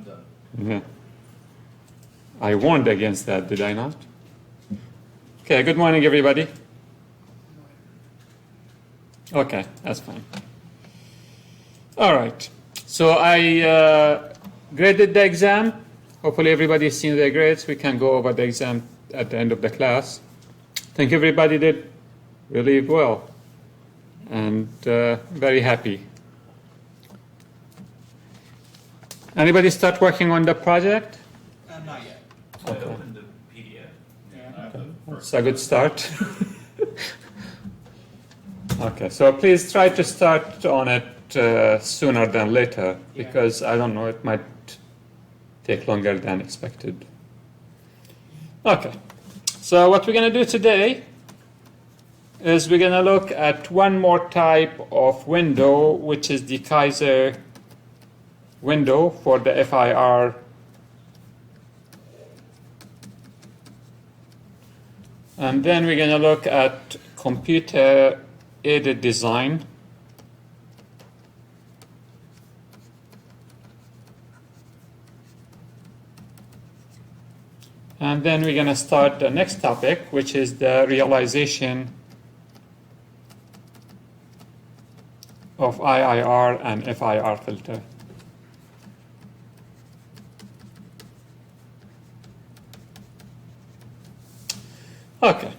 I'm done. Yeah. I warned against that, did I not? Okay, good morning, everybody. Okay, that's fine. All right. So I graded the exam. Hopefully everybody's seen their grades. We can go over the exam at the end of the class. I think everybody did really well and very happy. Anybody start working on the project? Not yet. I opened the PDF. That's a good start. Okay, so please try to start on it sooner than later, because I don't know, it might take longer than expected. Okay, so what we're going to do today is we're going to look at one more type of window, which is the Kaiser window for the FIR. And then we're going to look at computer-aided design. And then we're going to start the next topic, which is the realization of IIR and FIR filter. Okay.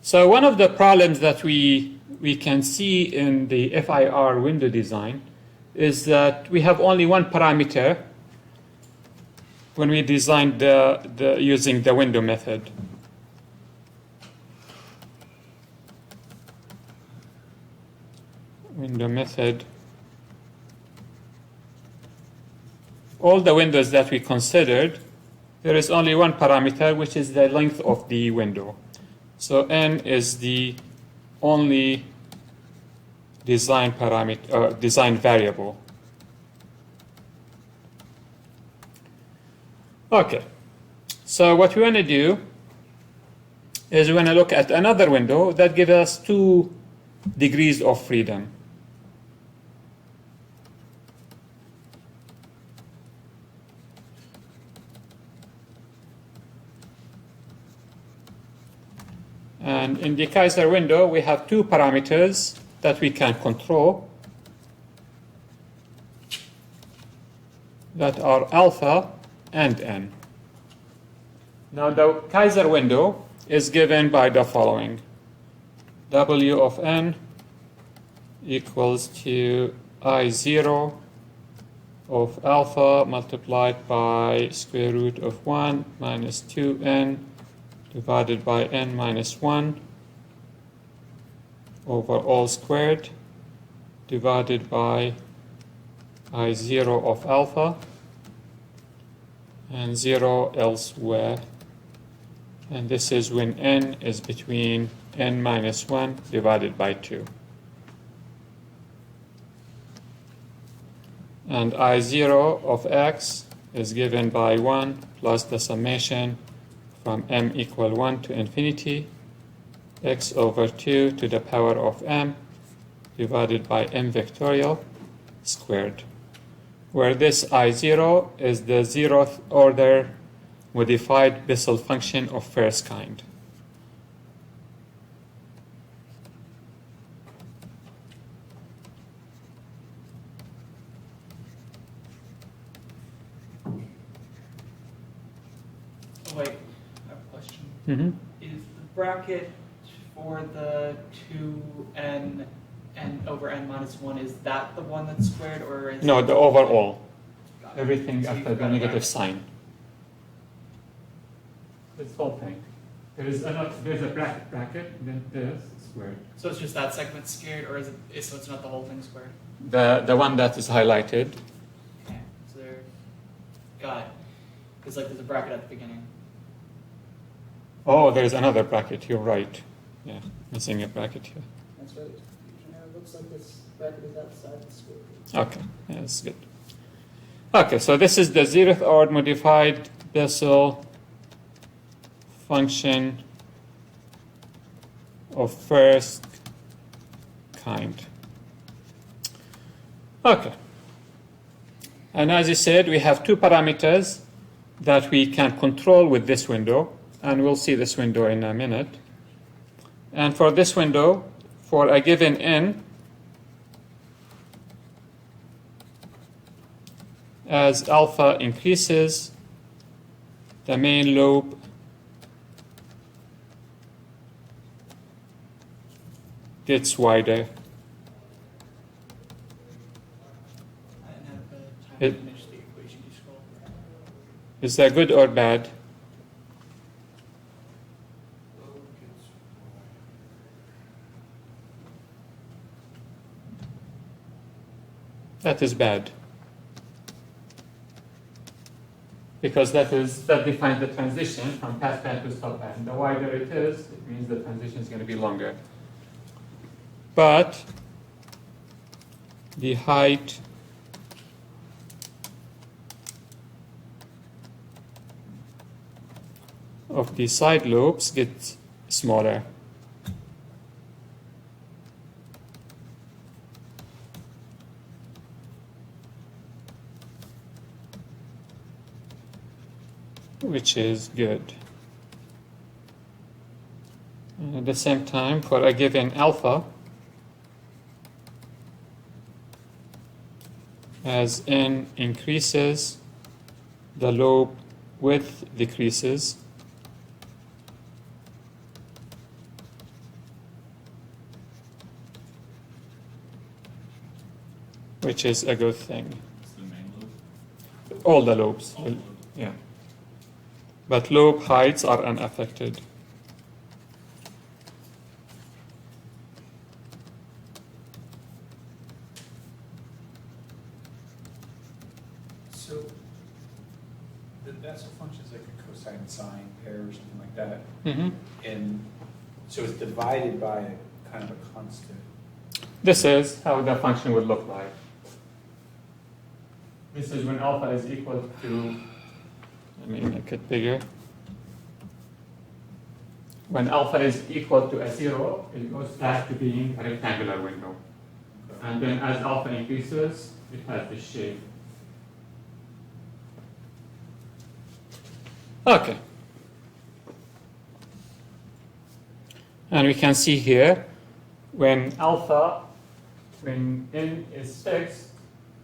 So one of the problems that we can see in the FIR window design is that we have only one parameter when we designed using the window method. Window method. All the windows that we considered, there is only one parameter, which is the length of the window. So n is the only design parameter, design variable. Okay, so what we want to do is we want to look at another window that gives us 2 degrees of freedom. And in the Kaiser window, we have 2 parameters that we can control that are alpha and n. Now the Kaiser window is given by the following. W of n equals to I0 of alpha multiplied by square root of 1 minus 2n divided by n minus 1 over all squared divided by I0 of alpha and 0 elsewhere. And this is when n is between n minus 1 divided by 2. And I0 of x is given by 1 plus the summation from m equal 1 to infinity, x over 2 to the power of m divided by m vectorial squared, where this I0 is the 0th order modified Bessel function of first kind. Oh, wait, I have a question. Mm-hmm. Is the bracket for the 2n over n minus 1, is that the one that's squared, or is No, the overall. Got it. Everything So after you've the got a negative bracket. sign. This whole thing. There's a bracket, then this squared. So it's just that segment squared, or is it? So it's not the whole thing squared. The one that is highlighted. Okay, so there. Got it. Because like there's a bracket at the beginning. Oh, there's another bracket. You're right. Yeah, missing a bracket here. That's where there's confusion there. It looks like this bracket is outside the square root. Okay, yeah, that's good. Okay, so this is the 0th order modified Bessel function of first kind. Okay. And as I said, we have two parameters that we can control with this window, and we'll see this window in a minute. And for this window, for a given n, as alpha increases, the main lobe gets wider. I didn't have the time It- to finish the equation you scrolled. Is that good or bad? That is bad. Because that defines the transition from pass band to stop band. The wider it is, it means the transition is going to be longer. But the height of the side lobes gets smaller. Which is good. And at the same time, for a given alpha, as n increases, the lobe width decreases. Which is a good thing. It's the main loop. All the lobes. All the loops. Yeah. But lobe heights are unaffected. So the Bessel function is like a cosine sine pair or something like that. Mm-hmm. And so it's divided by a kind of a constant. This is how the function would look like. This is when alpha is equal to, let me make it bigger. When alpha is equal to a 0, it goes back to being a rectangular window. And then as alpha increases, it has this shape. Okay. And we can see here, when n is fixed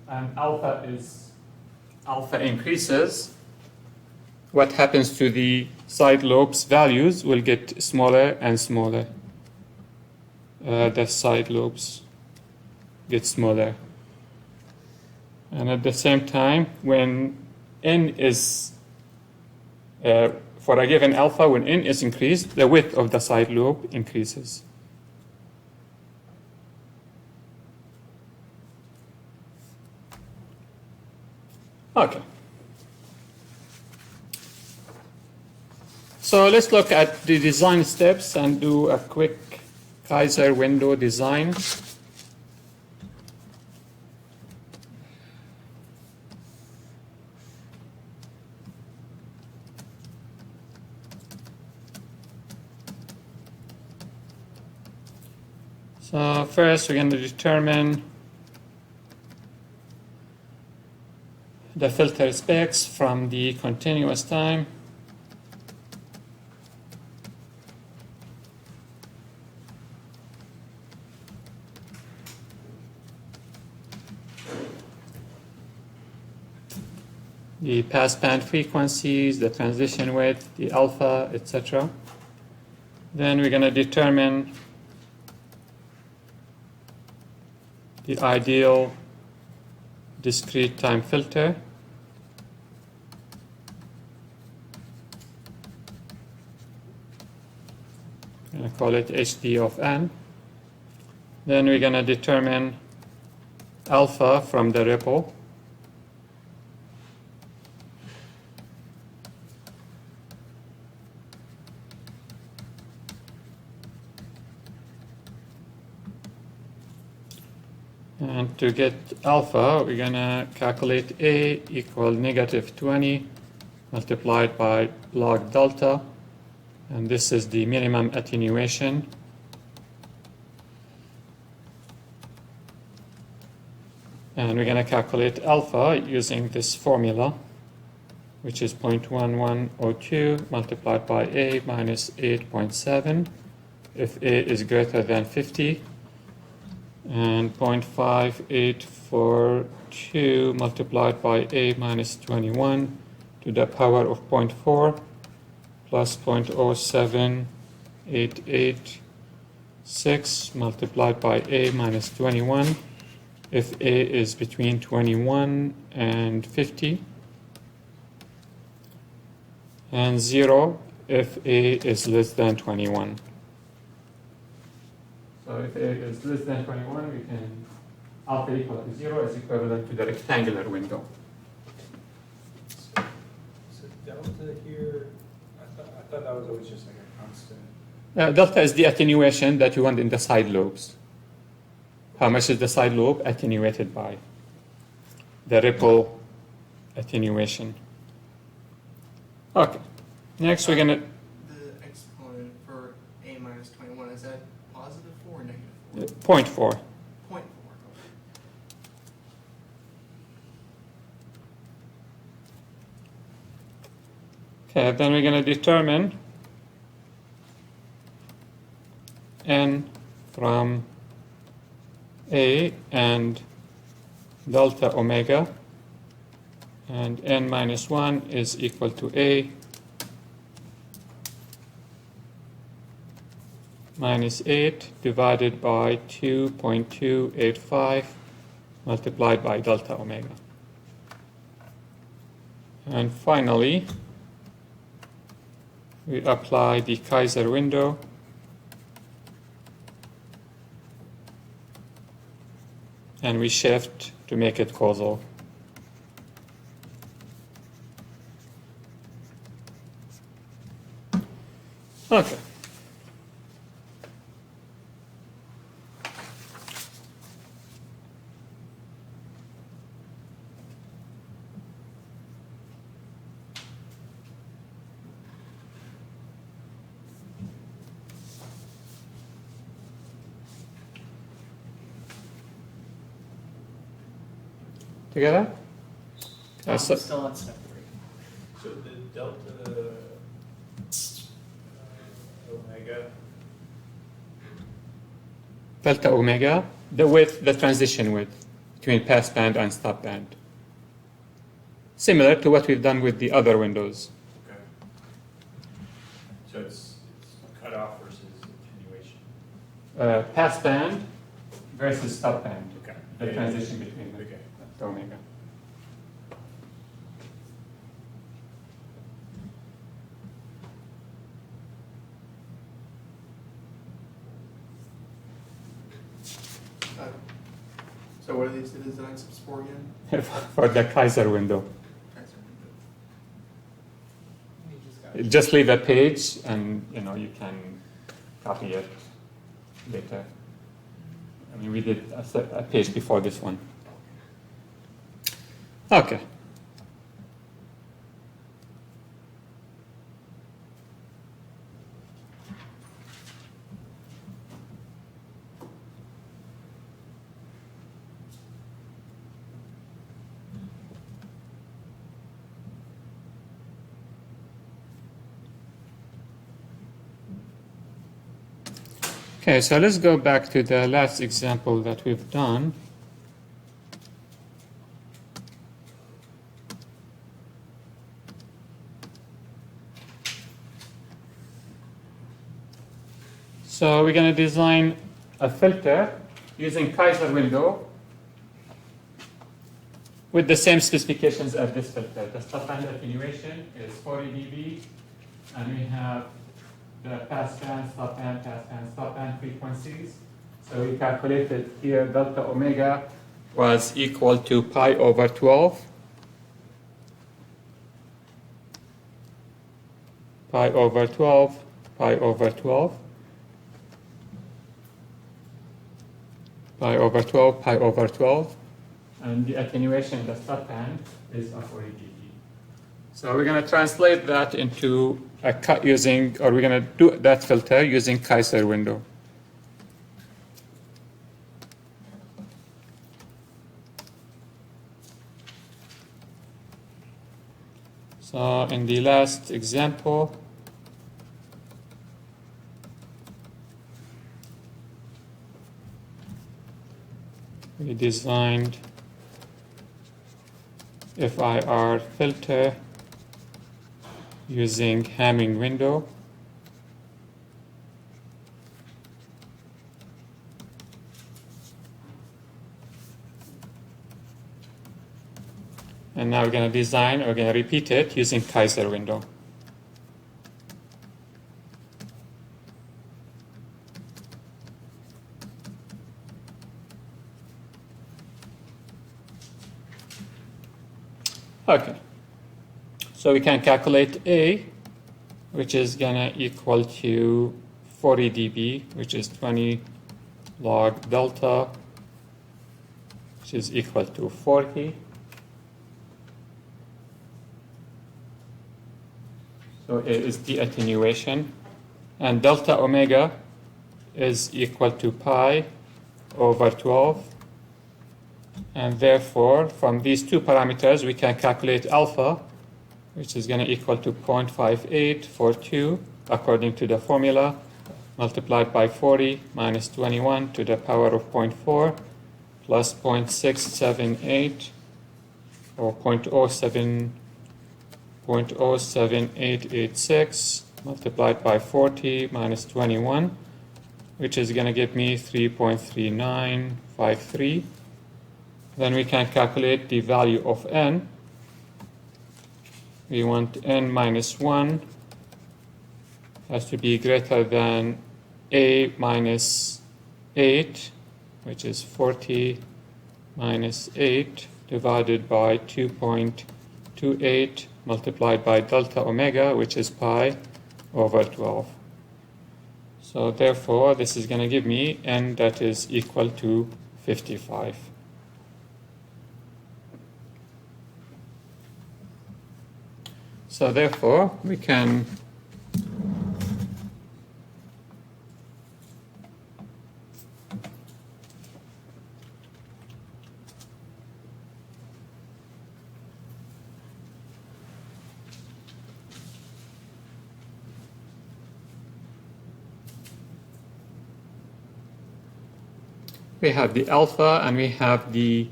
and alpha increases, what happens to the side lobes values will get smaller and smaller. The side lobes get smaller. And at the same time, when n is, for a given alpha, when n is increased, the width of the side lobe increases. Okay. So let's look at the design steps and do a quick Kaiser window design. So first we're going to determine the filter specs from the continuous time. The passband frequencies, the transition width, the alpha, etc. Then we're going to determine the ideal discrete time filter. I'm going to call it HD of n. Then we're going to determine alpha from the ripple. And to get alpha, we're going to calculate A equal negative 20 multiplied by log delta. And this is the minimum attenuation. And we're going to calculate alpha using this formula, which is 0.1102 multiplied by A minus 8.7 if A is greater than 50, and 0.5842 multiplied by A minus 21 to the power of 0.4 plus 0.07886 multiplied by A minus 21 if A is between 21 and 50, and 0 if A is less than 21. So if A is less than 21, we can alpha equal to 0 is equivalent to the rectangular window. So delta here, I thought that was always just like a constant. Delta is the attenuation that you want in the side lobes. How much is the side lobe attenuated by? The ripple attenuation. Okay. Next, we're going to... The exponent for A minus 21, is that positive 4 or negative 4? 0.4. 0.4. Okay, then we're going to determine n from A and delta omega, and n minus 1 is equal to A minus 8 divided by 2.285 multiplied by delta omega. And finally, we apply the Kaiser window and we shift to make it causal. Okay. Together? I'm So- still on step 3. So the delta omega, delta omega, the width, the transition width between pass band and stop band. Similar to what we've done with the other windows. okay. So it's cutoff versus attenuation. Pass band versus stop band. Okay. The transition between them. Okay. The omega. So what are these the design steps for again? For the Kaiser window. Kaiser window. You just got Just leave a page and you can copy it later. I mean, we did a page before this one. Okay. Okay, so let's go back to the last example that we've done. So we're going to design a filter using Kaiser window with the same specifications as this filter. The stop band attenuation is 40 dB, and we have the pass band, stop band frequencies. So we calculated here delta omega was equal to pi over 12. Pi over 12, pi over 12. Pi over 12, pi over 12. And the attenuation in the stop band is a 40 dB. So we're going to translate that into a cut using, or we're going to do that filter using Kaiser window. So in the last example, we designed FIR filter using Hamming window. And now we're going to repeat it using Kaiser window. Okay. So we can calculate A, which is going to equal to 40 dB, which is 20 log delta, which is equal to 40. So A is the attenuation, and delta omega is equal to pi over 12. And therefore, from these two parameters, we can calculate alpha, which is going to equal to 0.5842, according to the formula, multiplied by 40 minus 21 to the power of 0.4, plus 0.678, or 0.07886, multiplied by 40 minus 21, which is going to give me 3.3953. Then we can calculate the value of n. We want n minus 1 has to be greater than a minus 8, which is 40 minus 8 divided by 2.28 multiplied by delta omega, which is pi over 12. So therefore, this is going to give me n that is equal to 55. So therefore, we can have the alpha and we have the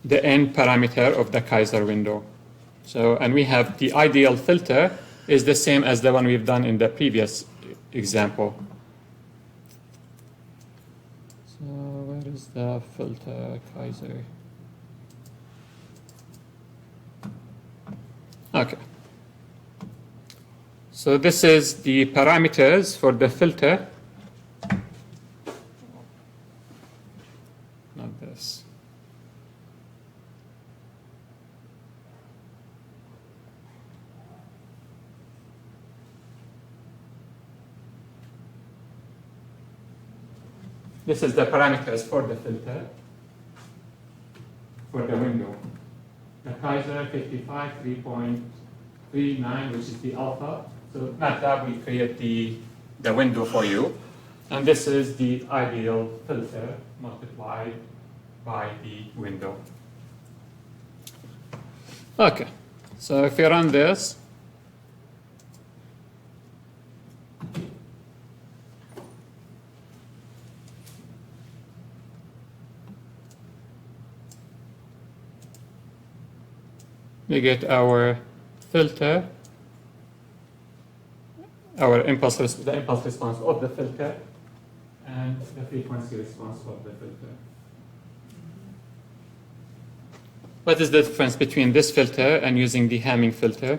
n parameter of the Kaiser window. So, and we have the ideal filter is the same as the one we've done in the previous example. So where is the filter Kaiser? Okay. So this is the parameters for the filter. Not this. This is the parameters for the filter, for the window. The Kaiser 55, 3.39, which is the alpha. So MATLAB will create the window for you. And this is the ideal filter multiplied by the window. Okay, so if you run this, we get our filter, the impulse response of the filter, and the frequency response of the filter. What is the difference between this filter and using the Hamming filter?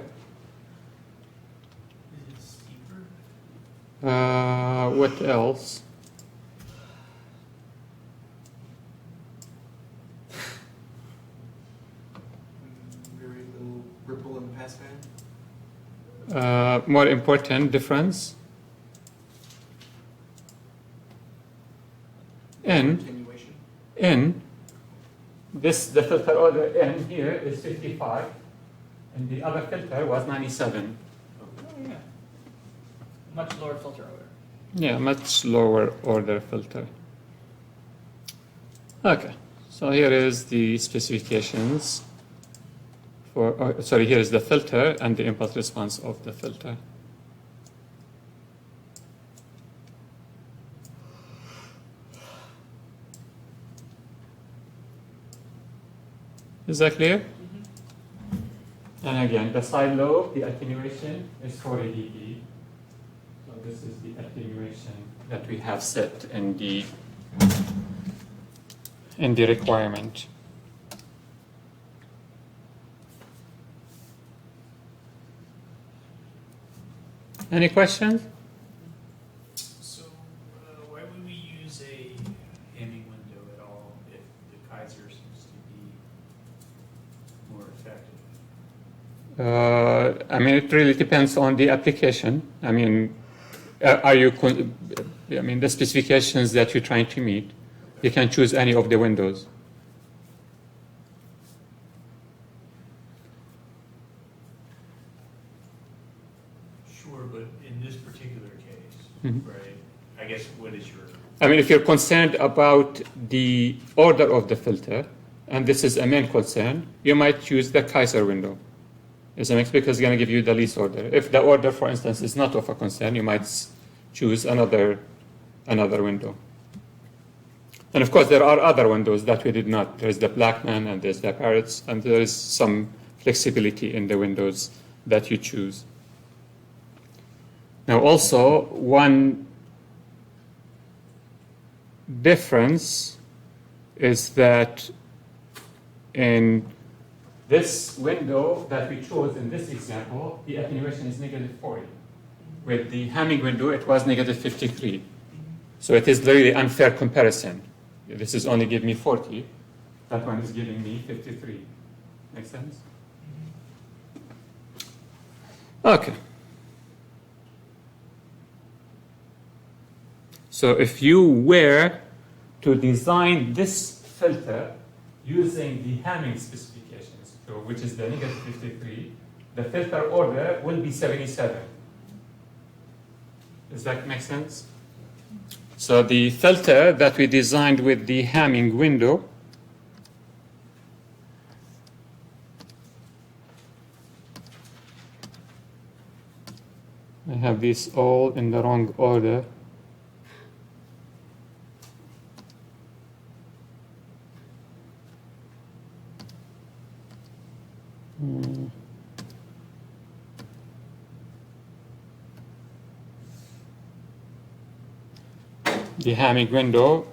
Is it steeper? What else? Very little ripple in the passband. More important difference? Attenuation. The filter order N here is 55, and the other filter was 97. Oh yeah. Much lower filter order. Yeah, much lower order filter. Okay, so here is the specifications sorry, here is the filter and the impulse response of the filter. Is that clear? And again, the side lobe, the attenuation is 40 dB. So this is the attenuation that we have set in the requirement. Any questions? So, why would we use a Hamming window at all if the Kaiser seems to be more effective? I mean, it really depends on the application. I mean, the specifications that you're trying to meet, you can choose any of the windows. Sure, but in this particular case, Mhm. right, I guess what is your, I mean, if you're concerned about the order of the filter, and this is a main concern, you might choose the Kaiser window. Does that make sense? Because it's going to give you the least order. If the order, for instance, is not of a concern, you might choose another window. And of course, there are other windows that we did not. There's the Blackman and there's the Parrots, and there is some flexibility in the windows that you choose. Now, also, one difference is that in this window that we chose in this example, the attenuation is -40. With the Hamming window, it was -53. So it is really unfair comparison. This is only giving me 40. That one is giving me 53. Make sense? Okay. So if you were to design this filter using the Hamming specifications, so which is the -53, the filter order will be 77. Does that make sense? So the filter that we designed with the Hamming window I have these all in the wrong order. The Hamming window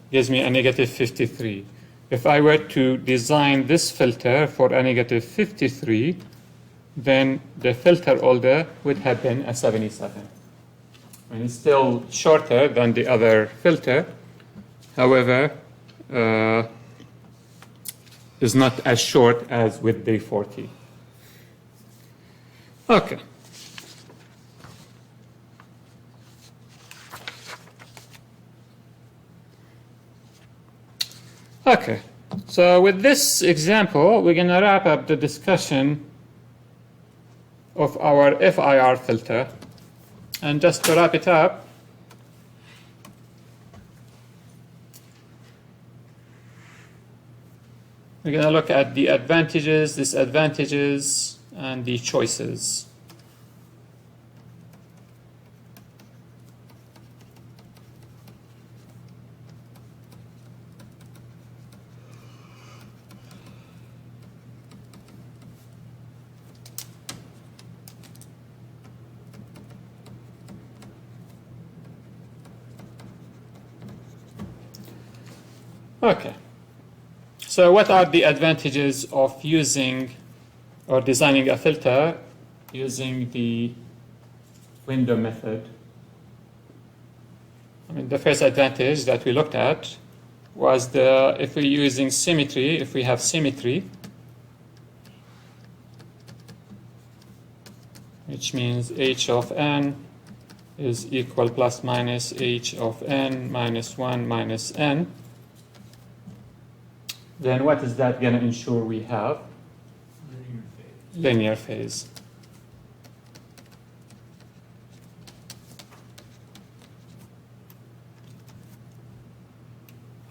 gives me a -53. If I were to design this filter for a -53, then the filter order would have been a 77. And it's still shorter than the other filter. However, is not as short as with the 40. Okay. Okay, so with this example, we're going to wrap up the discussion of our FIR filter. And just to wrap it up, we're going to look at the advantages, disadvantages, and the choices. Okay, so what are the advantages of using or designing a filter using the window method? I mean, the first advantage that we looked at was if we're using symmetry, if we have symmetry, which means h of n is equal plus minus h of n minus 1 minus n. Then what is that going to ensure we have? linear phase? Linear phase.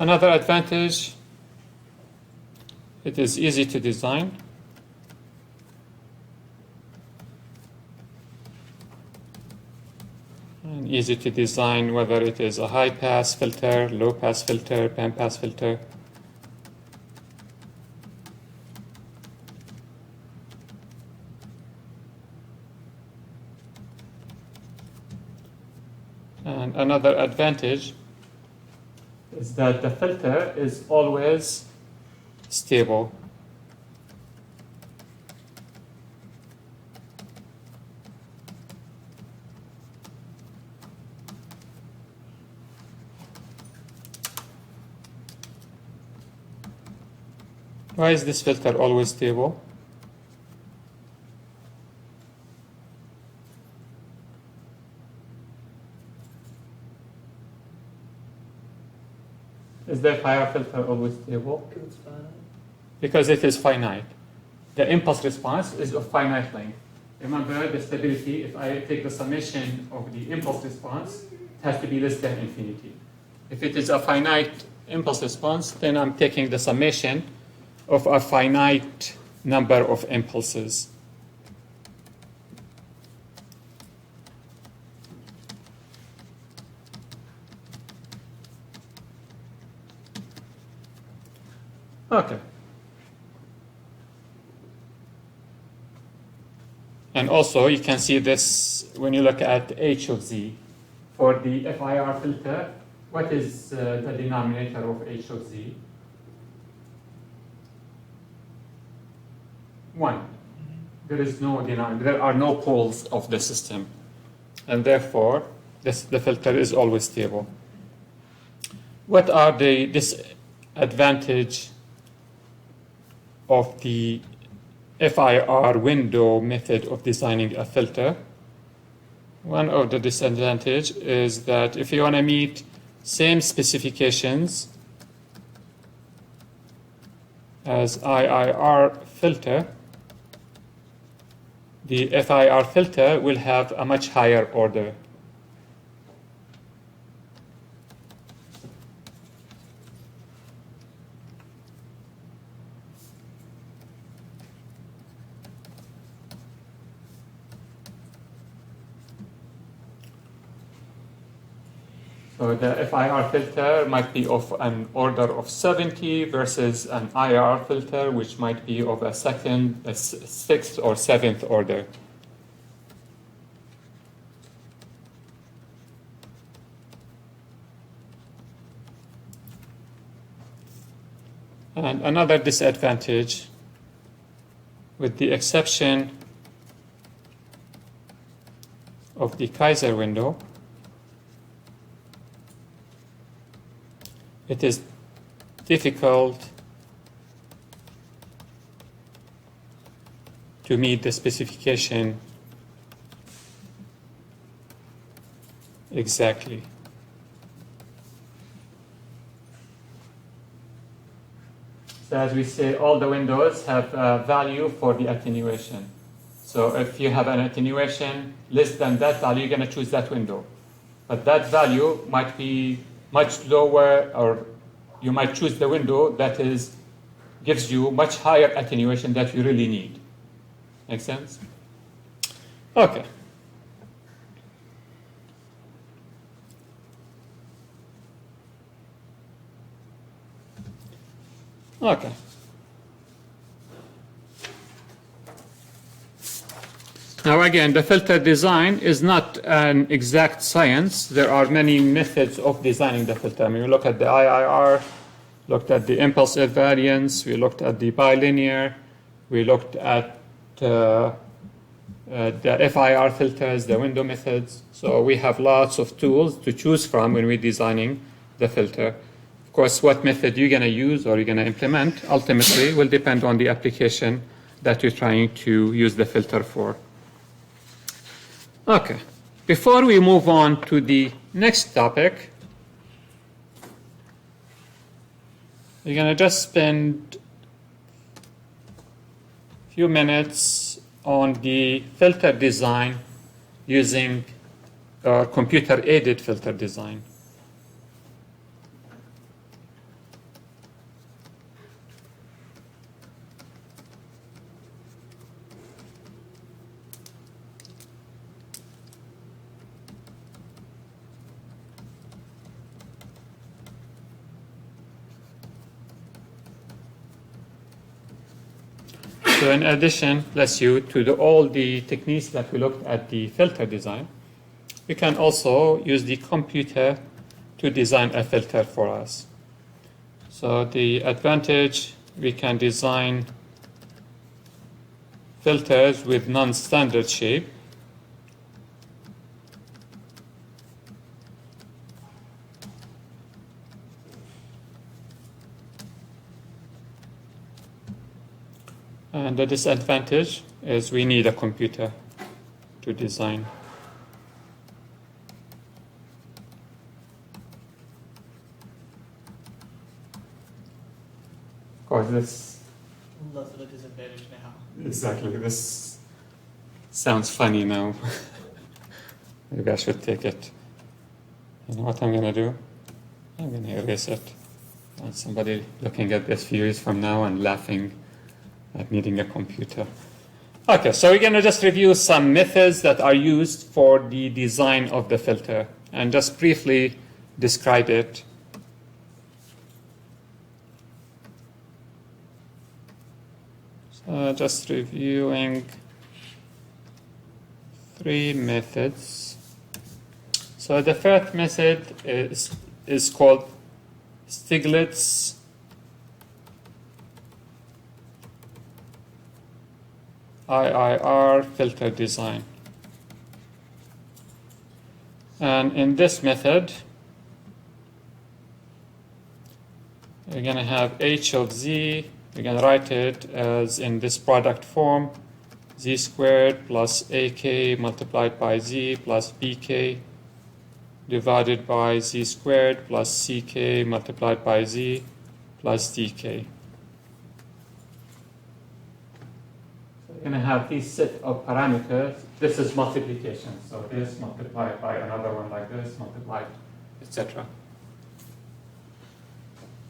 Another advantage, it is easy to design. and easy to design, whether it is a high pass filter, low pass filter, band pass filter. And another advantage is that the filter is always stable. Why is this filter always stable? Is the FIR filter always stable? Because it's finite. Because it is finite. The impulse response is of finite length. Remember the stability, if I take the summation of the impulse response, it has to be less than infinity. If it is a finite impulse response, then I'm taking the summation of a finite number of impulses. Okay. And also you can see this when you look at h of z. For the FIR filter, what is the denominator of h of z? 1. There is no denominator. There are no poles of the system. And therefore, the filter is always stable. What are the disadvantages of the FIR window method of designing a filter? One of the disadvantages is that if you want to meet same specifications as IIR filter, the FIR filter will have a much higher order. So the FIR filter might be of an order of 70 versus an IIR filter, which might be of a sixth or seventh order. And another disadvantage, with the exception of the Kaiser window, it is difficult to meet the specification exactly. So as we say, all the windows have a value for the attenuation. So if you have an attenuation less than that value, you're going to choose that window. But that value might be much lower, or you might choose the window that gives you much higher attenuation that you really need. Make sense? Okay. Okay. Now again, the filter design is not an exact science. There are many methods of designing the filter. I mean, we look at the IIR, looked at the impulse invariance, we looked at the bilinear, we looked at the FIR filters, the window methods. So we have lots of tools to choose from when we're designing the filter. Of course, what method you're going to use or you're going to implement ultimately will depend on the application that you're trying to use the filter for. Okay, before we move on to the next topic, we're going to just spend a few minutes on the filter design using computer-aided filter design. So in addition, bless you, to all the techniques that we looked at the filter design, we can also use the computer to design a filter for us. So the advantage, we can design filters with non-standard shape. And the disadvantage is we need a computer to design. Of course, this Less of a disadvantage now. exactly this sounds funny now. Maybe I should take it. You know what I'm gonna do? I'm gonna erase it. And somebody looking at this few years from now and laughing at needing a computer. Okay, so we're gonna just review some methods that are used for the design of the filter and just briefly describe it. So just reviewing 3 methods. So the first method is called Stiglitz IIR filter design. And in this method, we're going to have h of z. We're going to write it as in this product form, z squared plus ak multiplied by z plus bk divided by z squared plus ck multiplied by z plus dk. We're going to have this set of parameters. This is multiplication. So this multiplied by another one like this, multiplied, etc.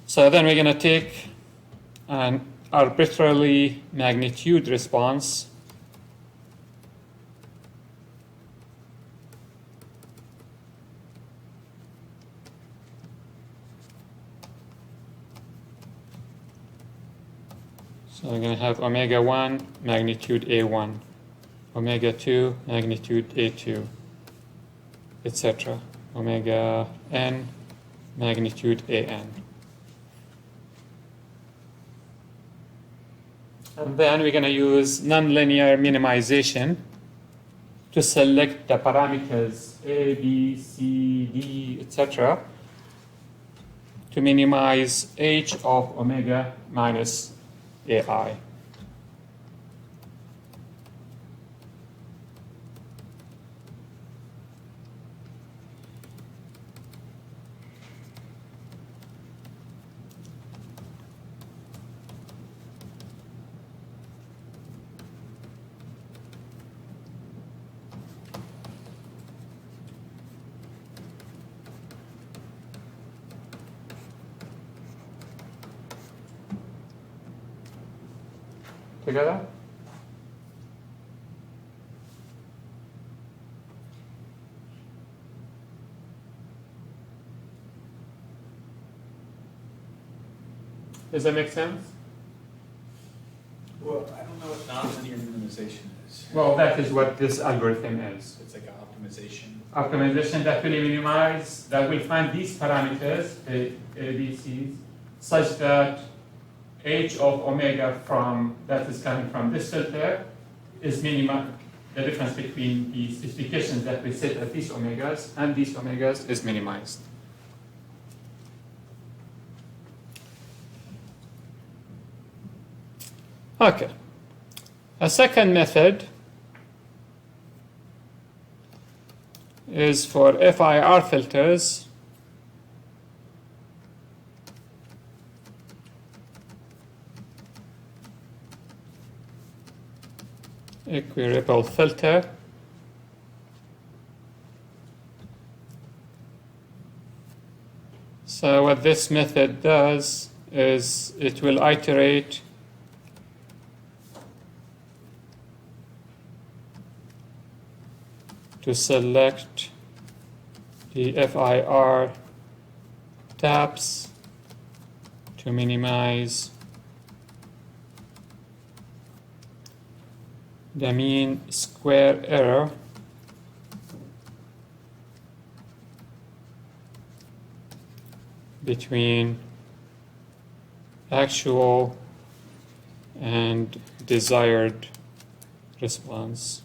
So then we're going to take an arbitrarily magnitude response So we're going to have omega 1 magnitude A1, omega 2 magnitude A2, etc. Omega n magnitude AN. And then we're going to use nonlinear minimization to select the parameters A, B, C, D, etc. to minimize h of omega minus AI. Together? Does that make sense? Well, I don't know what nonlinear minimization is. Well, that is what this algorithm is. It's like an optimization. Optimization that will minimize, that will find these parameters, the ABCs, such that h of omega from that is coming from this filter is minimum. The difference between the specifications that we set at these omegas and these omegas is minimized. Okay. A second method is for FIR filters. Equiripple filter. So what this method does is it will iterate to select the FIR taps to minimize the mean square error between actual and desired response.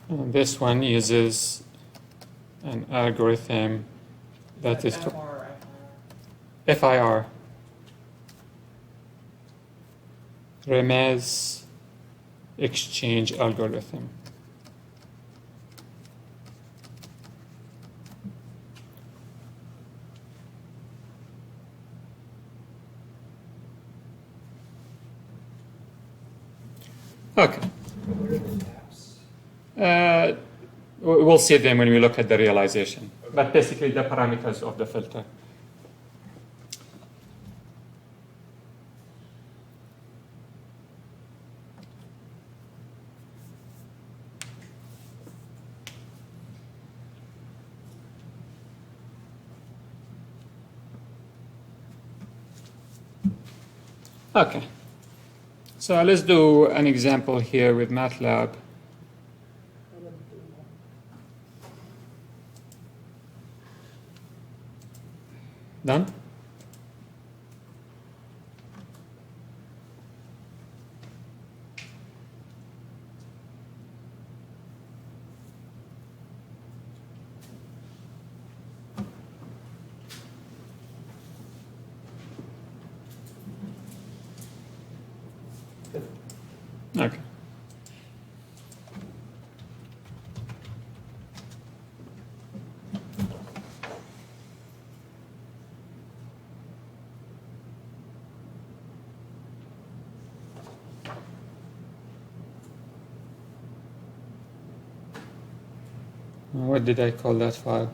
And this one uses an algorithm that is FR or FIR, Remez exchange algorithm. Okay. What are the taps? We'll see them when we look at the realization. But basically the parameters of the filter. Okay. So let's do an example here with MATLAB. Done? Okay. What did I call that file?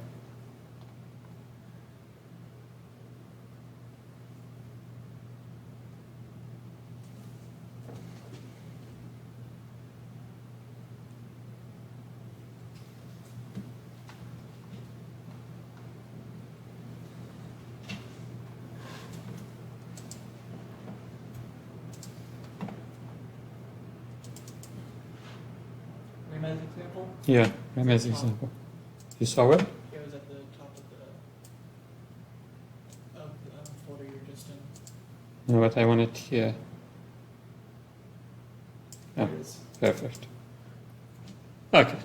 Remez example? Yeah, Remez example. You saw it? It was at the top of the folder you're just in. No, but I want it here. There Yeah. it is. Perfect. Okay.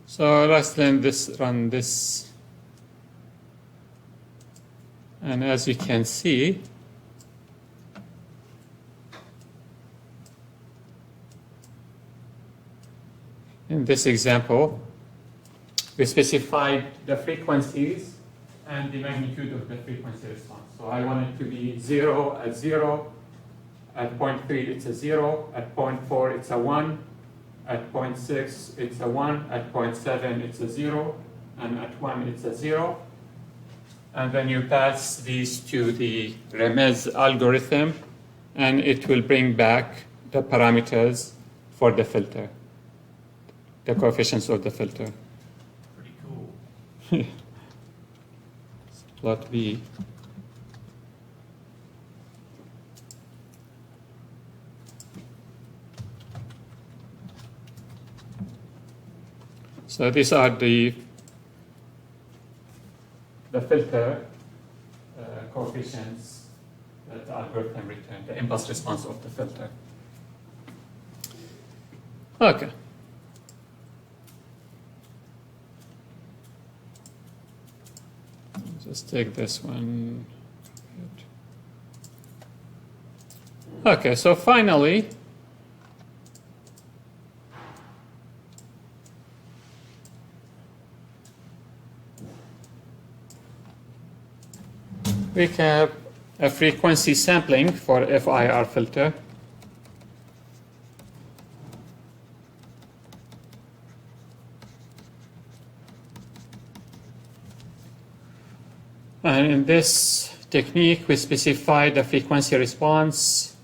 So let's then run this. And as you can see, in this example, we specified the frequencies and the magnitude of the frequency response. So I want it to be 0 at 0, at 0.3 it's a 0, at 0.4 it's a 1, at 0.6 it's a 1, at 0.7 it's a 0, and at 1 it's a 0. And then you pass these to the Remez algorithm, and it will bring back the parameters for the filter, the coefficients of the filter. Pretty cool. Plot B. So these are the filter coefficients that the algorithm returned, the impulse response of the filter. Okay. Just take this one. Okay, so finally, we have a frequency sampling for FIR filter. And in this technique, we specify the frequency response.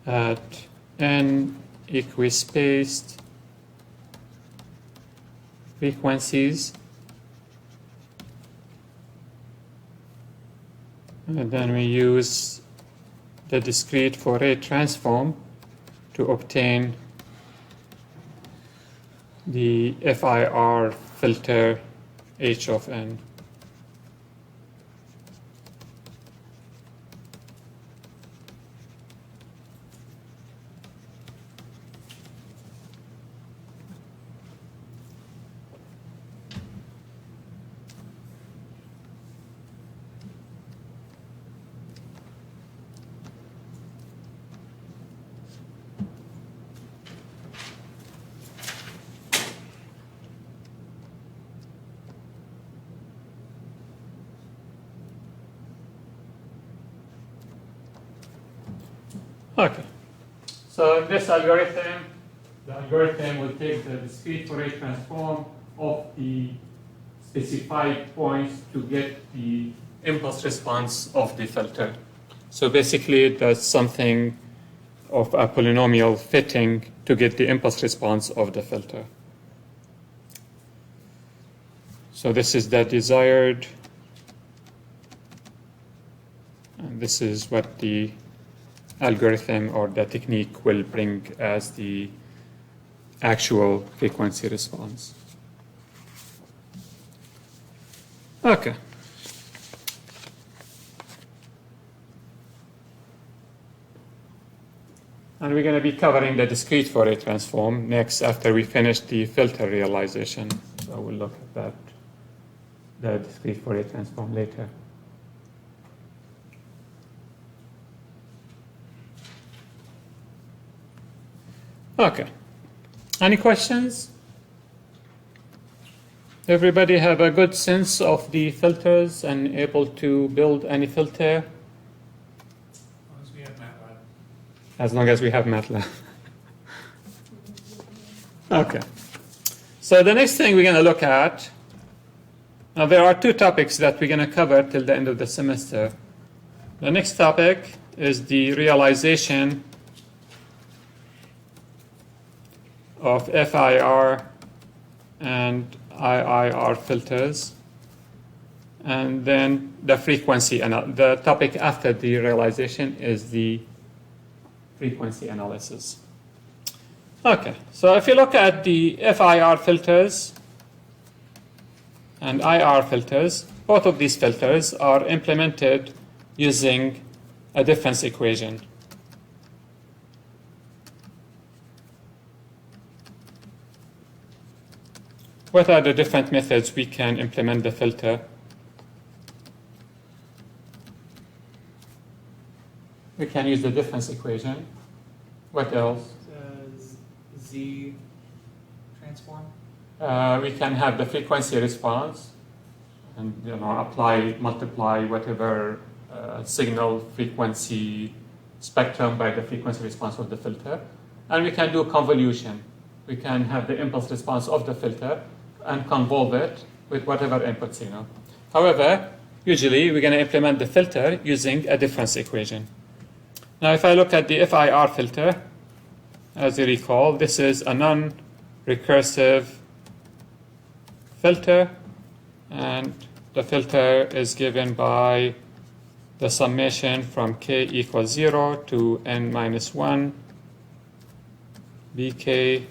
at n equispaced frequencies. And then we use the discrete Fourier transform to obtain the FIR filter h of n. Okay, so in this algorithm, the algorithm will take the discrete Fourier transform of the specified points to get the impulse response of the filter. So basically it does something of a polynomial fitting to get the impulse response of the filter. So this is the desired, and this is what the algorithm or the technique will bring as the actual frequency response. Okay. And we're going to be covering the discrete Fourier transform next after we finish the filter realization. So we'll look at that, the discrete Fourier transform later. Okay. Any questions? Everybody have a good sense of the filters and able to build any filter? As long as we have MATLAB. As long as we have MATLAB. Okay. So the next thing we're going to look at, now there are two topics that we're going to cover till the end of the semester. The next topic is the realization of FIR and IIR filters, and then the frequency. The topic after the realization is the frequency analysis. Okay, so if you look at the FIR filters and IR filters, both of these filters are implemented using a difference equation. What are the different methods we can implement the filter? We can use the difference equation. What else? Z transform. We can have the frequency response and multiply whatever signal frequency spectrum by the frequency response of the filter. And we can do convolution. We can have the impulse response of the filter and convolve it with whatever inputs, However, usually we're going to implement the filter using a difference equation. Now, if I look at the FIR filter, as you recall, this is a non-recursive filter, and the filter is given by the summation from k equals 0 to n minus 1 bk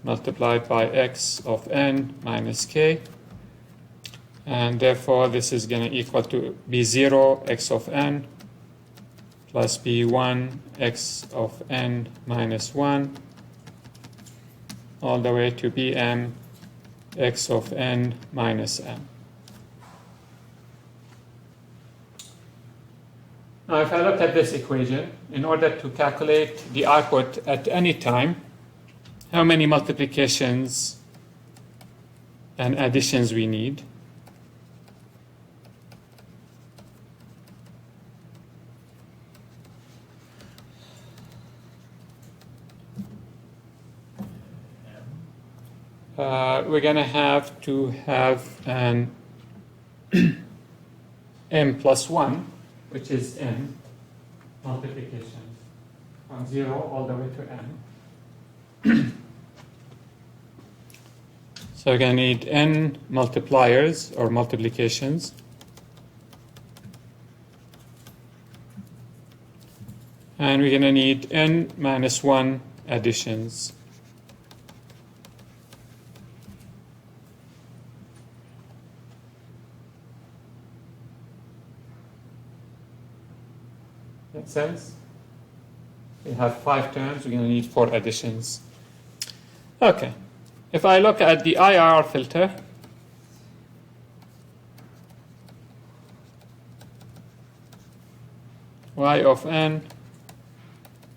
multiplied by x of n minus k, and therefore this is going to equal to b0 x of n plus b1 x of n minus 1 all the way to bm x of n minus m. Now if I look at this equation, in order to calculate the output at any time, how many multiplications and additions we need? We're going to have an m plus 1, which is n multiplications. from 0 all the way to n. So we're going to need n multipliers or multiplications. And we're going to need n minus 1 additions. Make sense? We have 5 terms, we're going to need 4 additions. Okay. If I look at the IIR filter, y of n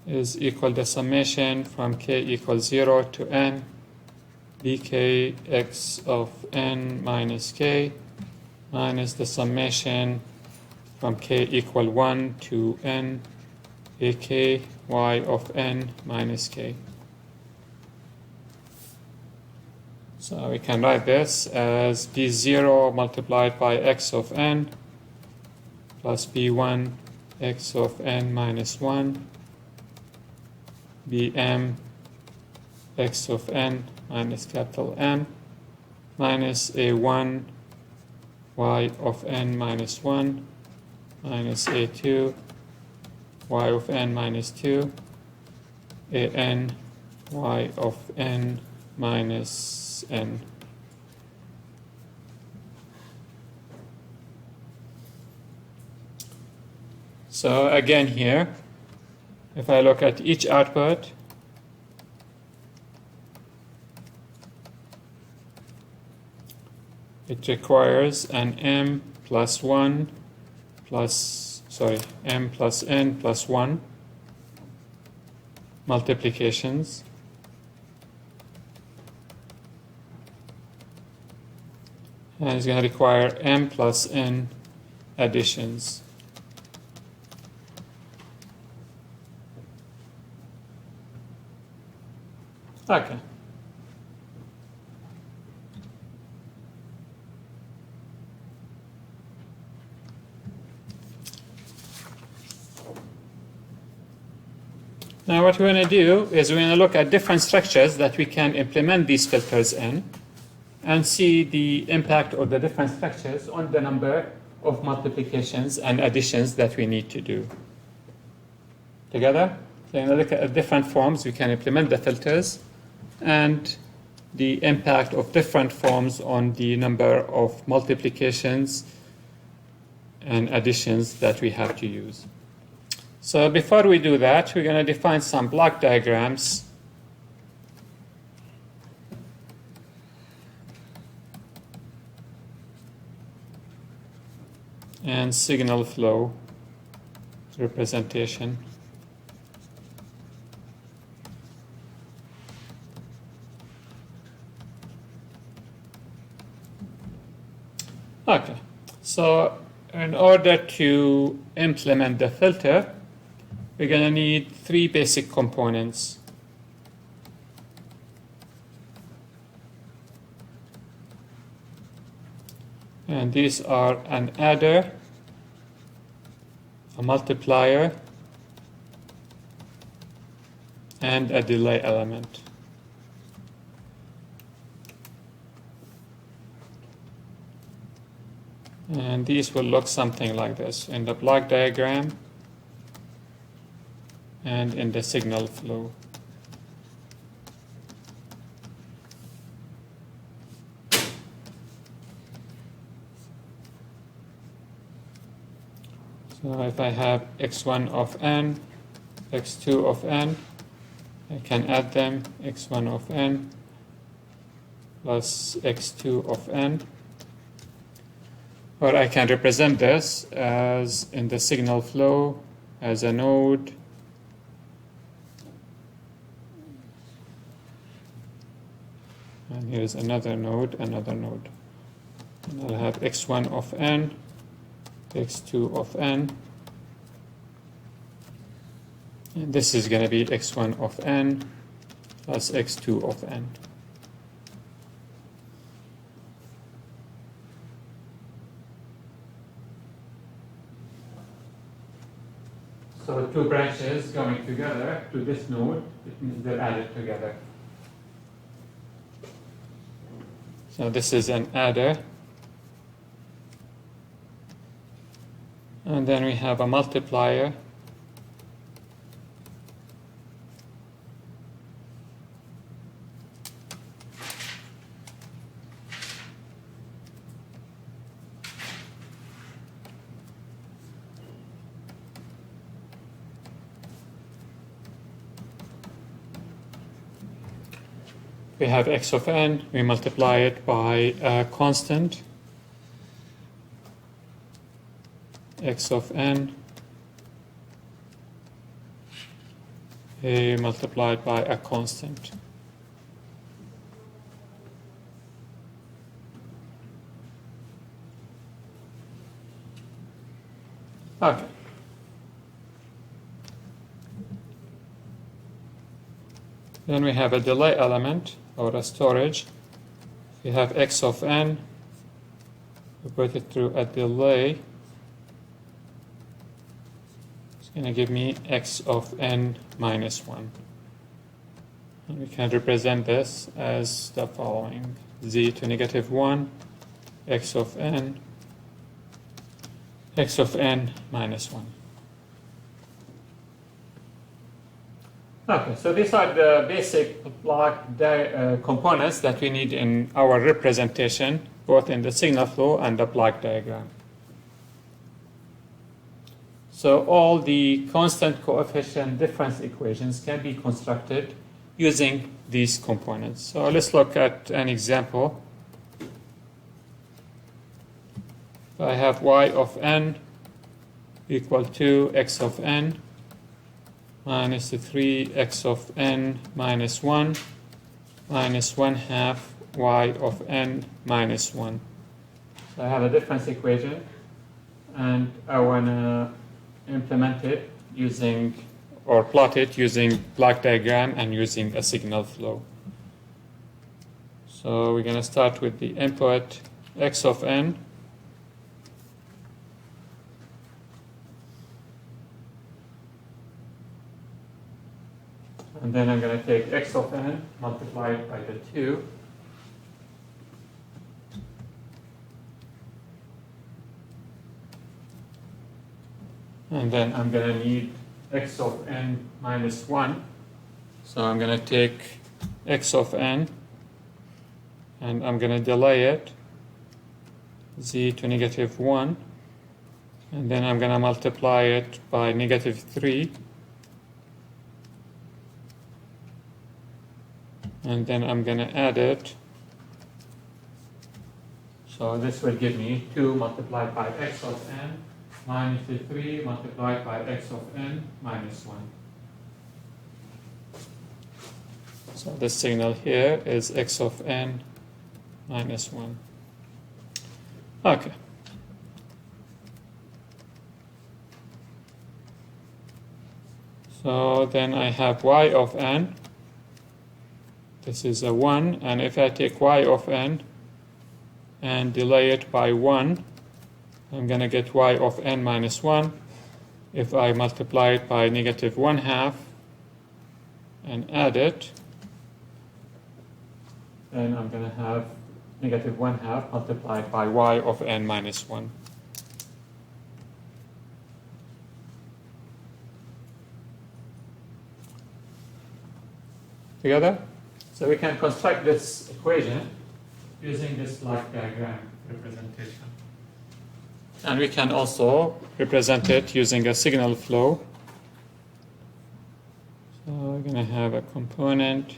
is equal to summation from k equals 0 to n bk x of n minus k minus the summation from k equal 1 to n ak y of n minus k. So we can write this as b0 multiplied by x of n plus b1 x of n minus 1 bm x of n minus capital M minus a1 y of n minus 1 minus a2 y of n minus 2 an y of n minus n. So again here, if I look at each output, it requires an m plus 1 plus, m plus n plus 1 multiplications. And it's going to require m plus n additions. Okay. Now what we're going to do is we're going to look at different structures that we can implement these filters in and see the impact of the different structures on the number of multiplications and additions that we need to do. Together? So we're going to look at different forms we can implement the filters and the impact of different forms on the number of multiplications and additions that we have to use. So before we do that, we're going to define some block diagrams and signal flow representation. Okay, so in order to implement the filter, we're going to need 3 basic components. And these are an adder, a multiplier, and a delay element. And these will look something like this in the block diagram and in the signal flow. So if I have x1 of n, x2 of n, I can add them, x1 of n plus x2 of n. Or I can represent this as in the signal flow as a node and here's another node. And I'll have x1 of n, x2 of n, and this is going to be x1 of n plus x2 of n. So So two branches going together to this node, it means they're added together. So this is an adder. And then we have a multiplier. We have x of n, we multiply it by a constant, x of n, multiplied by a constant. Okay. Then we have a delay element, or a storage. We have x of n, we put it through a delay. It's going to give me x of n minus 1. And we can represent this as the following: z to negative 1, x of n minus 1. Okay, so these are the basic block components that we need in our representation, both in the signal flow and the block diagram. So all the constant coefficient difference equations can be constructed using these components. So let's look at an example. So I have y of n equal to x of n minus the 3x of n minus 1 minus 1/2 y of n minus 1. So I have a difference equation, and I want to implement it using, or plot it using block diagram and using a signal flow. So we're going to start with the input x of n. And then I'm going to take x of n multiplied by the 2. And then I'm going to need x of n minus 1. So I'm going to take x of n and I'm going to delay it, z to negative 1. And then I'm going to multiply it by negative 3. And then I'm going to add it. So this will give me 2 multiplied by x of n minus the 3 multiplied by x of n minus 1. So the signal here is x of n minus 1. Okay. So then I have y of n. This is a 1, and if I take y of n and delay it by 1, I'm going to get y of n minus 1. If I multiply it by negative 1/2 and add it, then I'm going to have negative 1/2 multiplied by y of n minus 1. Together? So we can construct this equation using this block diagram representation. And we can also represent it using a signal flow. So we're going to have a component.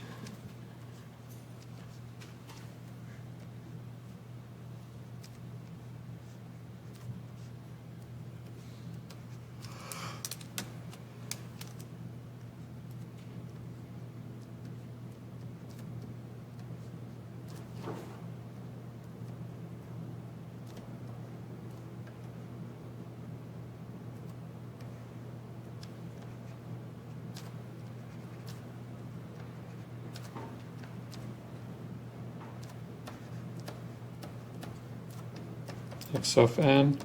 X of n,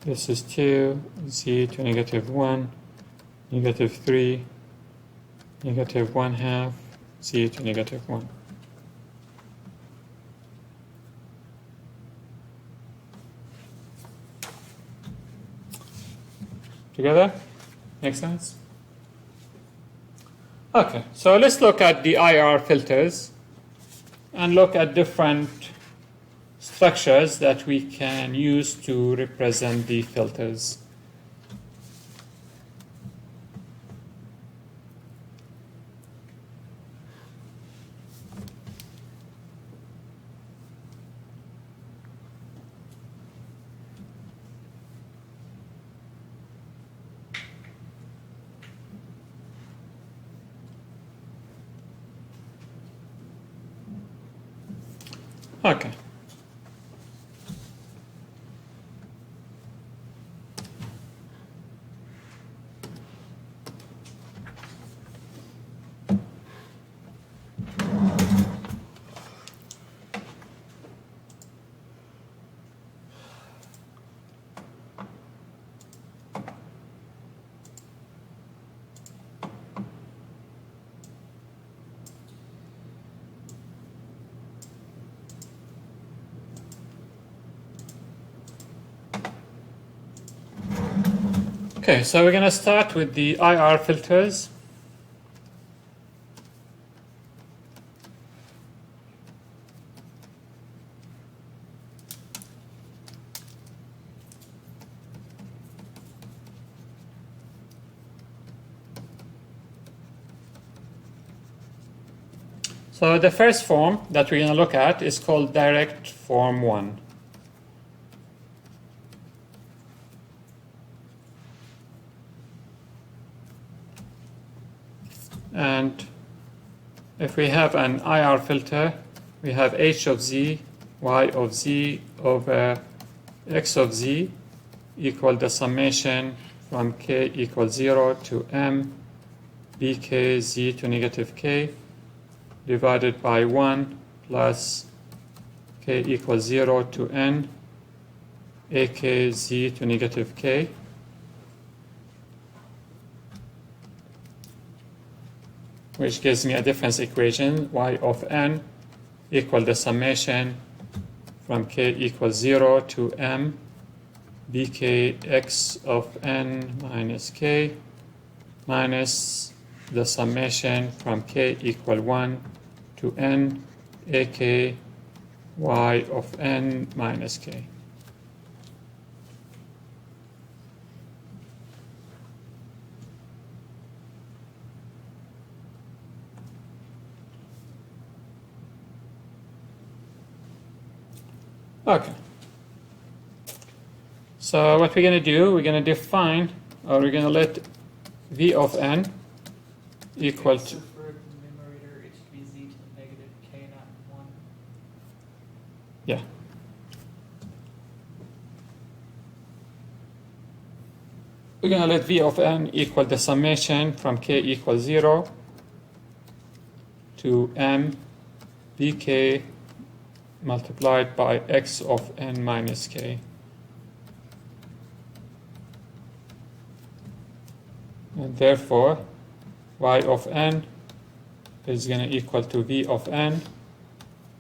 this is 2, z to negative 1, -3, -1/2, z to -1. Together? Make sense? Okay, so let's look at the IR filters and look at different structures that we can use to represent the filters. Okay. Okay, so we're going to start with the IR filters. So the first form that we're going to look at is called direct form 1. And if we have an IR filter, we have h of z, y of z over x of z equal the summation from k equals 0 to m bk z to -k divided by 1 plus k equals 0 to n ak z to -k. Which gives me a difference equation, y of n equal the summation from k equals 0 to m bk x of n minus k minus the summation from k equal 1 to n ak y of n minus k. Okay. So what we're going to do, we're going to define, or we're going to let v of n equal So to, for the numerator, it should be z to the -k, not 1. yeah. We're going to let v of n equal the summation from k equals 0 to m bk multiplied by x of n minus k. And therefore, y of n is going to equal to v of n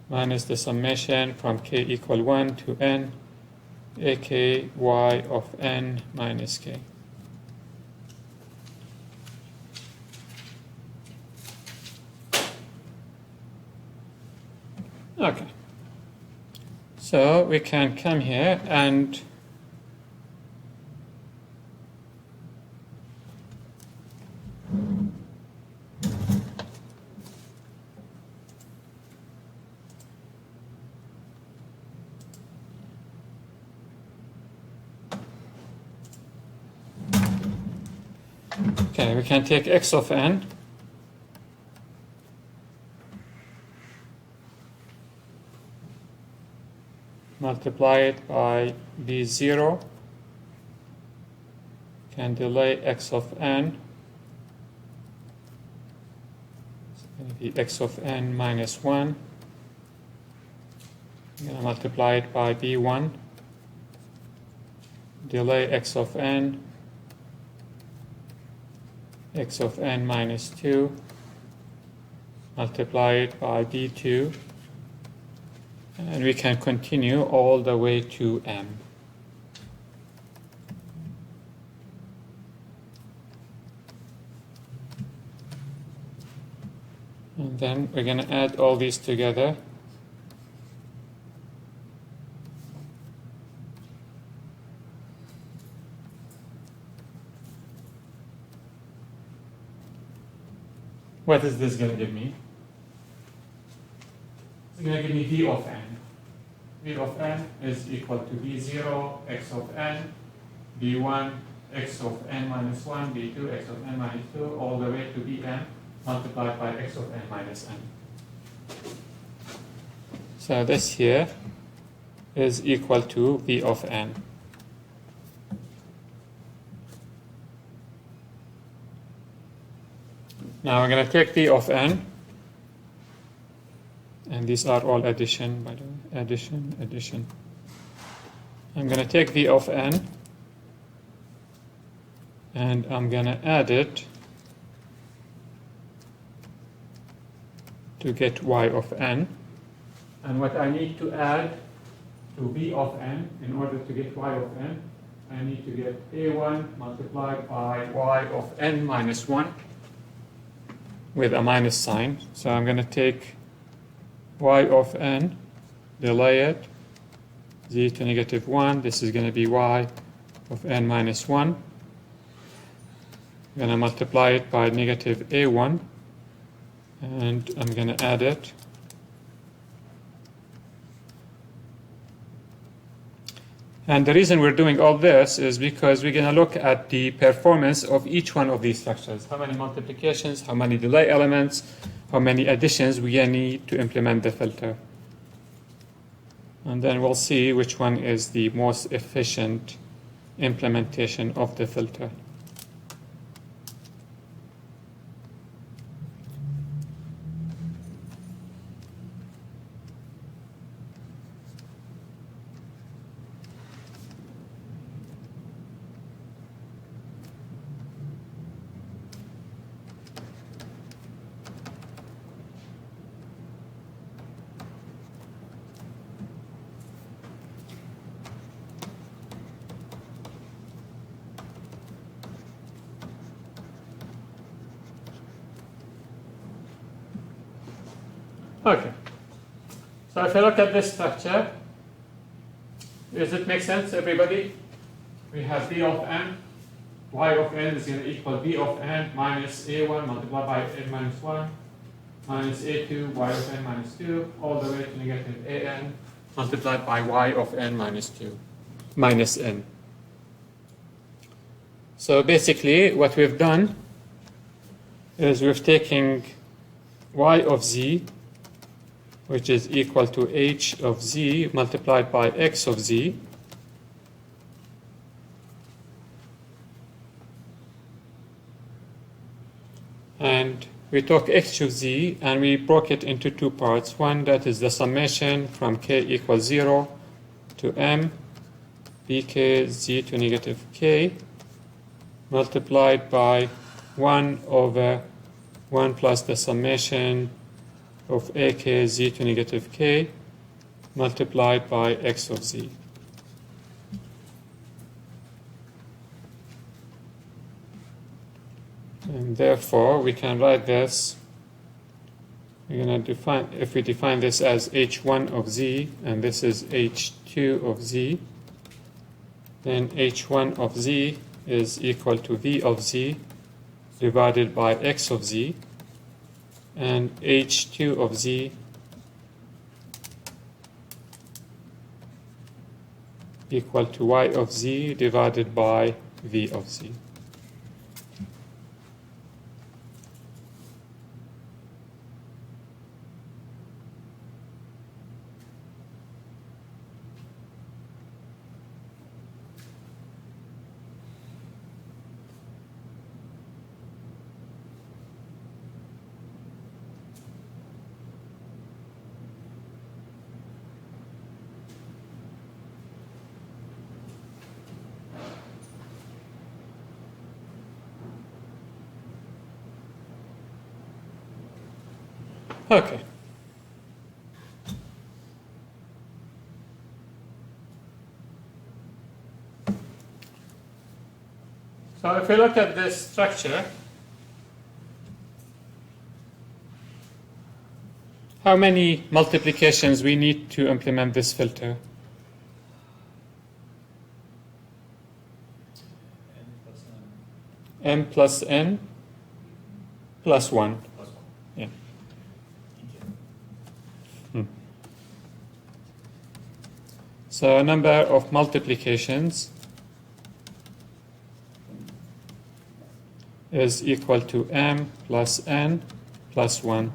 minus the summation from k equal 1 to n ak y of n minus k. Okay. So we can come here and okay, we can take x of n multiply it by b0, can delay x of n, it's going to be x of n minus 1, I'm going to multiply it by b1, delay x of n, x of n minus 2, multiply it by b2, and we can continue all the way to m. And then we're going to add all these together. What is this going to give me? It's going to give me v of n. V of n is equal to b0, x of n, b1, x of n minus 1, b2, x of n minus 2, all the way to bn multiplied by x of n minus n. So this here is equal to v of n. Now we're going to take v of n, and these are all addition, by the way, addition. I'm going to take v of n, and I'm going to add it to get y of n. And what I need to add to v of n in order to get y of n, I need to get a1 multiplied by y of n minus 1 with a minus sign. So I'm going to take y of n, delay it, z to negative 1. This is going to be y of n minus 1. I'm going to multiply it by negative a1, and I'm going to add it. And the reason we're doing all this is because we're going to look at the performance of each one of these structures. How many multiplications, how many delay elements, how many additions we need to implement the filter. And then we'll see which one is the most efficient implementation of the filter. Okay. So if I look at this structure, does it make sense, everybody? We have v of n. Y of n is going to equal v of n minus a1 multiplied by n minus 1 minus a2, y of n minus 2, all the way to negative an multiplied by y of n minus 2, minus n. So basically what we've done is we've taken y of z, which is equal to h of z multiplied by x of z, and we took h of z and we broke it into two parts. One that is the summation from k equals 0 to m bk z to negative k multiplied by 1 over 1 plus the summation of ak z to negative k multiplied by x of z. And therefore we can write this, we're going to define, if we define this as h1 of z and this is h2 of z, then h1 of z is equal to v of z divided by x of z, and h2 of z equal to y of z divided by v of z. Okay. So if we look at this structure, how many multiplications we need to implement this filter? N plus N M plus N plus 1. plus 1. Yeah. Okay. So a number of multiplications is equal to M plus N plus 1.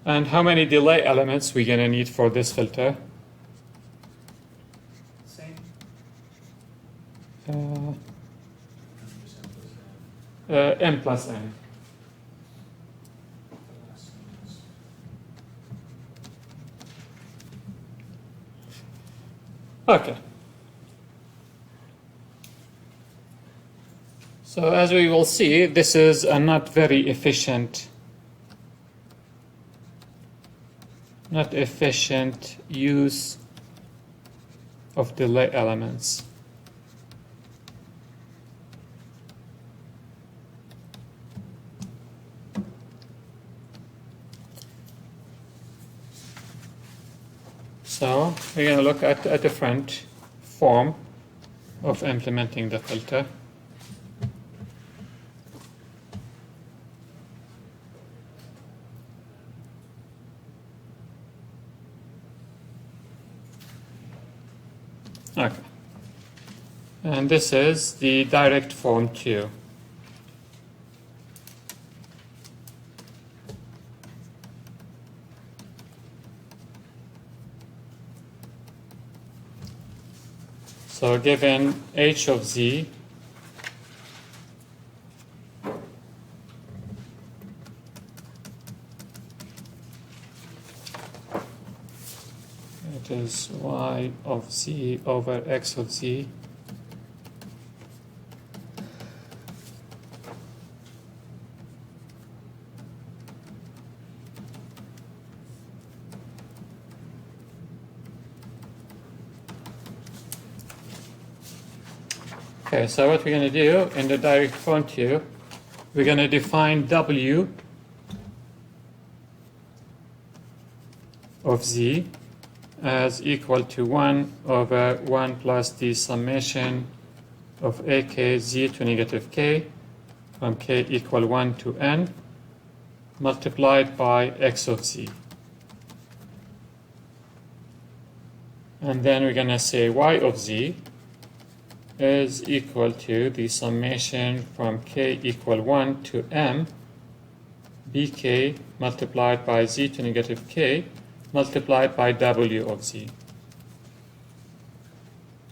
And how many delay elements we gonna need for this filter? Same. Just N plus N. M plus N. The last one is- Okay. So as we will see, this is a not very efficient use of delay elements. So we're going to look at a different form of implementing the filter. Okay. And this is the direct form 2. So given h of z, it is y of z over x of z. Okay, so what we're going to do in the direct form 2, we're going to define w of z as equal to 1 over 1 plus the summation of ak z to negative k from k equal 1 to n multiplied by x of z. And then we're going to say y of z is equal to the summation from k equal 1 to m bk multiplied by z to negative k multiplied by w of z.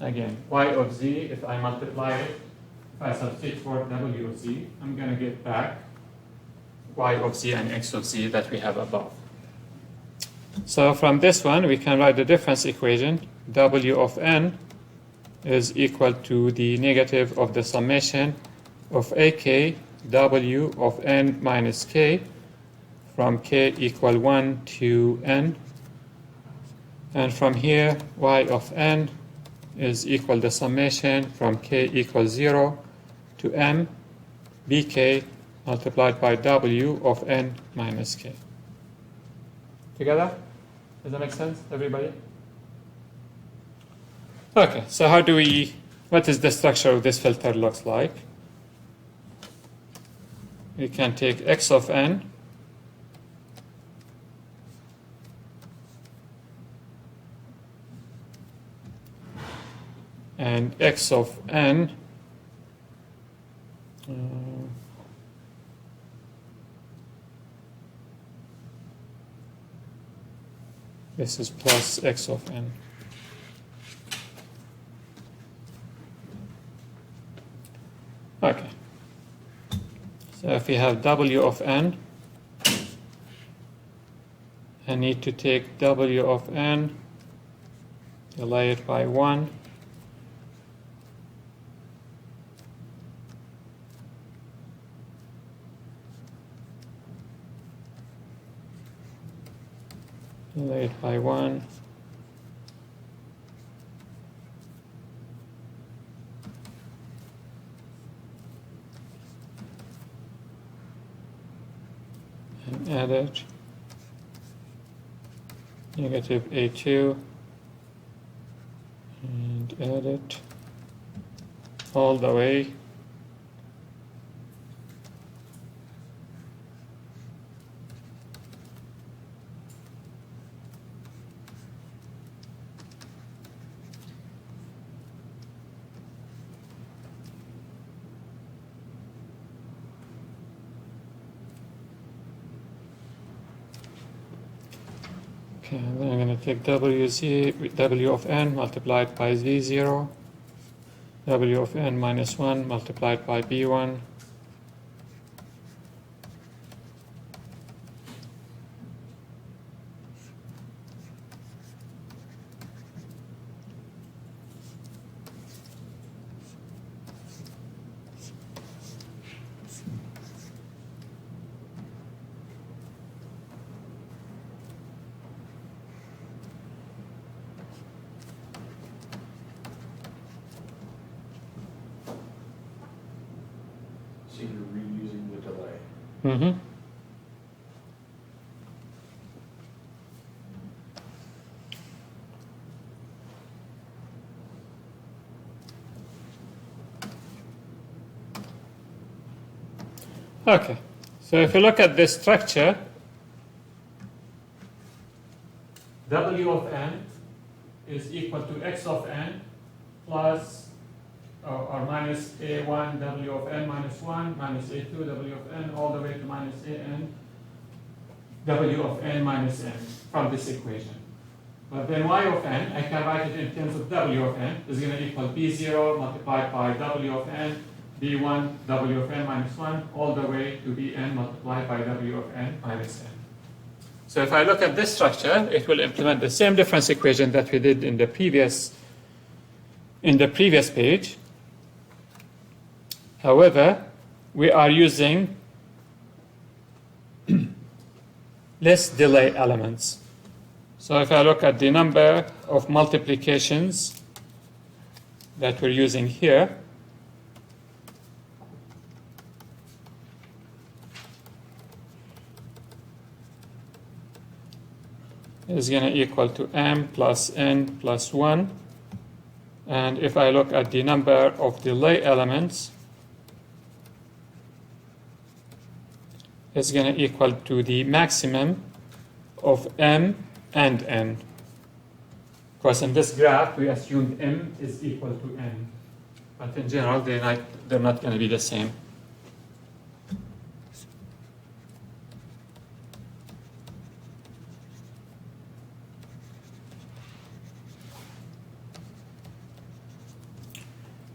Again, y of z, if I multiply it, if I substitute for w of z, I'm going to get back y of z and x of z that we have above. So from this one, we can write the difference equation. W of n is equal to the negative of the summation of ak w of n minus k from k equal 1 to n. And from here, y of n is equal the summation from k equals 0 to m bk multiplied by w of n minus k. Together? Does that make sense, everybody? Okay, so what is the structure of this filter looks like? We can take x of n and x of n this is plus x of n. Okay. So if we have w of n, I need to take w of n, delay it by 1, Delay it by 1. And add it. Negative A2. And add it all the way. Okay, then I'm going to take W of n multiplied by Z0, W of n minus 1 multiplied by B1, So you're reusing the delay. Mm-hmm. Okay, so if you look at this structure, W of n is equal to x of n plus or minus a1 W of n minus 1 minus a2 W of n all the way to minus an W of n minus n from this equation. But then y of n, I can write it in terms of W of n, is going to equal b0 multiplied by W of n, b1 W of n minus 1, all the way to bn multiplied by W of n minus n. So if I look at this structure, it will implement the same difference equation that we did in the previous page. However, we are using less delay elements. So if I look at the number of multiplications that we're using here, is going to equal to m plus n plus 1. And if I look at the number of delay elements, it's going to equal to the maximum of m and n. Because in this graph, we assumed m is equal to n. But in general, they're not going to be the same.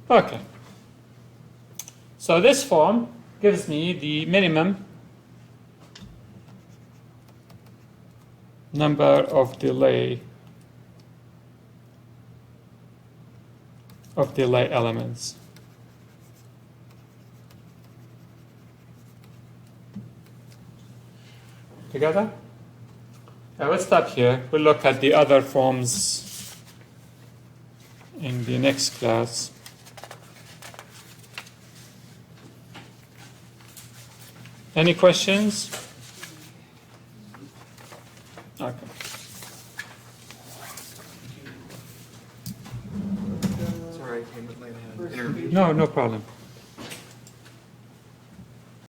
Okay. So this form gives me the minimum number of delay elements. Together? I will stop here. We'll look at the other forms in the next class. Any questions? Okay. Sorry, I came in late. I had an interview. No problem.